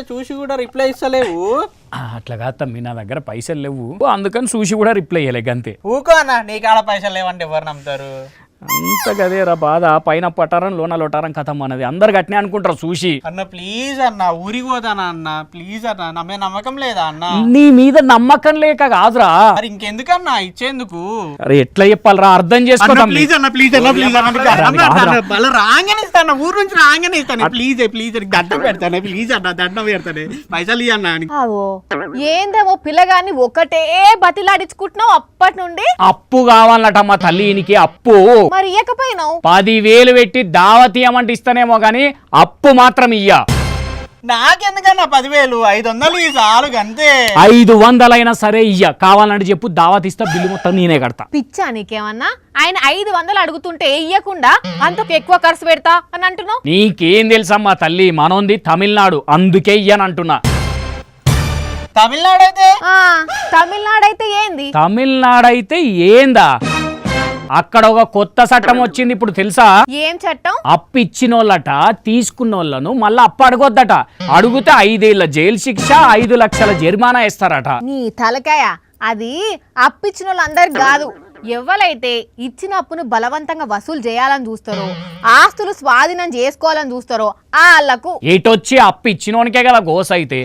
చూసి కూడా రిప్లై ఇస్తలేవు. అట్లా కాదు తమ్మి, నా దగ్గర పైసలు లేవు, అందుకని చూసి కూడా రిప్లై ఇయ్యలేక అంతే. ఊకో అన్న, నీ కాడ పైసలు లేవంటే ఎవరు నమ్ముతారు? అంత గదేరా బాధ, పైన పటారం లోన లొటారం కథం అన్నది అందరు గట్నే అనుకుంటారు చూసి. అన్న ప్లీజ్ అన్న, ఊరికి పోతానా అన్న, ప్లీజ్ అన్న, నమ్మే నమ్మకం లేదా అన్న? నీ మీద నమ్మకం లేక కాదురా, మరి ఇంకెందుకన్నా ఇచ్చేందుకు? అరే ఎట్లా చెప్పాలరా, అర్థం చేసుకో. ప్లీజ్ అన్న, ప్లీజ్ అన్న, ప్లీజ్ అన్న, రాగానే ఇస్తాను, ఊరు నుంచి రాగానే ఇస్తాను. ప్లీజ్ ప్లీజ్ దండం పెడతాను, ప్లీజ్ అన్న, దండం పెడతాను, పైసలు ఇవ్వన్నా. ఏందేమో పిల్లగాని ఒకటే బతిలాడించుకుంటున్నావు అప్పటి నుండి. అప్పు కావాలట మా తల్లినికి, అప్పు. మరి ఇయ్యకపోయినావు? 10,000 పెట్టి దావత్ ఇయ్యమంటే ఇస్తానేమో గాని అప్పు మాత్రం ఇయ్య. నాకెందుకన్నా 10,000, 500 ఈ చాలు అంతే. 500 అయినా సరే ఇయ్య, కావాలంటే చెప్పు, దావత్ ఇస్తా, బిల్లు మొత్తం నేనే కడతా. పిచ్చా నీకేమన్నా? ఆయన 500 అడుగుతుంటే ఇయ్యకుండా అంతకు ఎక్కువ ఖర్చు పెడతా అని అంటున్నావు. నీకేం తెలుసమ్మా తల్లి, మనోంది తమిళనాడు, అందుకే ఇయ్యనంటున్నా. తమిళనాడు అయితే ఏంది? తమిళనాడు అయితే ఏందా, అక్కడ ఒక కొత్త చట్టం వచ్చింది ఇప్పుడు తెలుసా? ఏం చట్టం? అప్పు ఇచ్చినోళ్ళట తీసుకున్నోళ్ళను మళ్ళీ అప్పు అడగొద్దట, అడిగితే 5 ఏళ్ల జైలు శిక్ష, 5 లక్షల జరిమానా ఇస్తారట. నీ తలకాయ, అది అప్పిచ్చిన వాళ్ళందరికి కాదు. ఎవరైతే ఇచ్చిన అప్పును బలవంతంగా వసూలు చేయాలని చూస్తారో, ఆస్తులు స్వాధీనం చేసుకోవాలని చూస్తారో వాళ్ళకు. ఏటొచ్చి అప్పు ఇచ్చినోనికే కదా గోస అయితే.